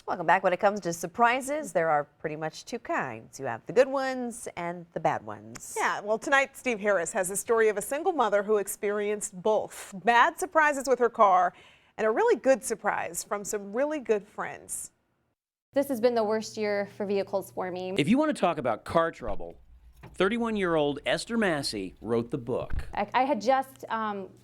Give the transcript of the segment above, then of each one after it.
Welcome back. When it comes to surprises, there are pretty much two kinds. You have the good ones and the bad ones. Yeah, well, tonight Steve Harris has a story of a single mother who experienced both bad surprises with her car and a really good surprise from some really good friends. This has been the worst year for vehicles for me. If you want to talk about car trouble, 31-year-old Esther Massey wrote the book. I had just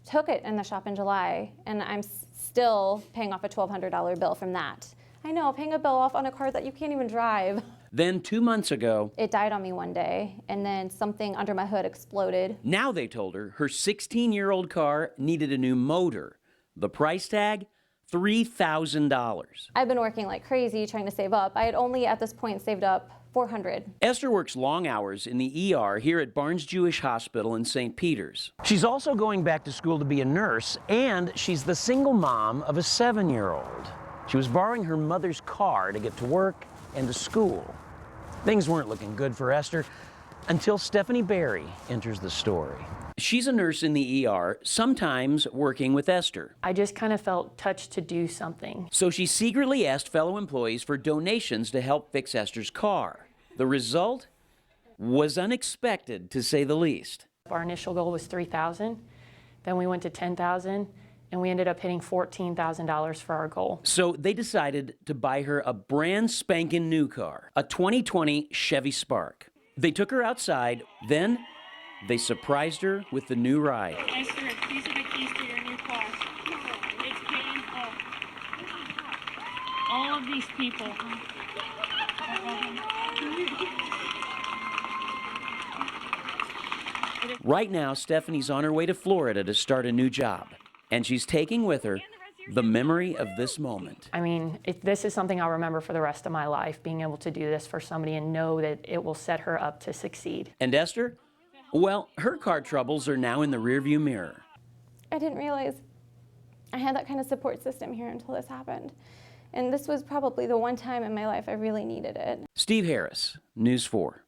took it in the shop in July, and I'm still paying off a $1,200 bill from that. I know, paying a bill off on a car that you can't even drive. Then 2 months ago, It died on me one day, and then something under my hood exploded. now they told her 16-year-old car needed a new motor. The price tag, $3,000. I've been working like crazy trying to save up. I had only at this point saved up $400. Esther works long hours in the ER here at Barnes Jewish Hospital in St. Peters. She's also going back to school to be a nurse, and she's the single mom of a 7-year-old. She was borrowing her mother's car to get to work and to school. Things weren't looking good for Esther until Stephanie Barry enters the story. She's a nurse in the ER, sometimes working with Esther. I just kind of felt touched to do something. So she secretly asked fellow employees for donations to help fix Esther's car. The result was unexpected, to say the least. Our initial goal was $3,000, then we went to $10,000, and we ended up hitting $14,000 for our goal. So they decided to buy her a brand spanking new car, a 2020 Chevy Spark. They took her outside, then they surprised her with the new ride. Esther, these are the keys to your new car. It's paying off. All of these people. Right now, Stephanie's on her way to Florida to start a new job, and she's taking with her the memory of this moment. I mean, this is something I'll remember for the rest of my life, being able to do this for somebody and know that it will set her up to succeed. And Esther? Well, her car troubles are now in the rearview mirror. I didn't realize I had that kind of support system here until this happened. And this was probably the one time in my life I really needed it. Steve Harris, News 4.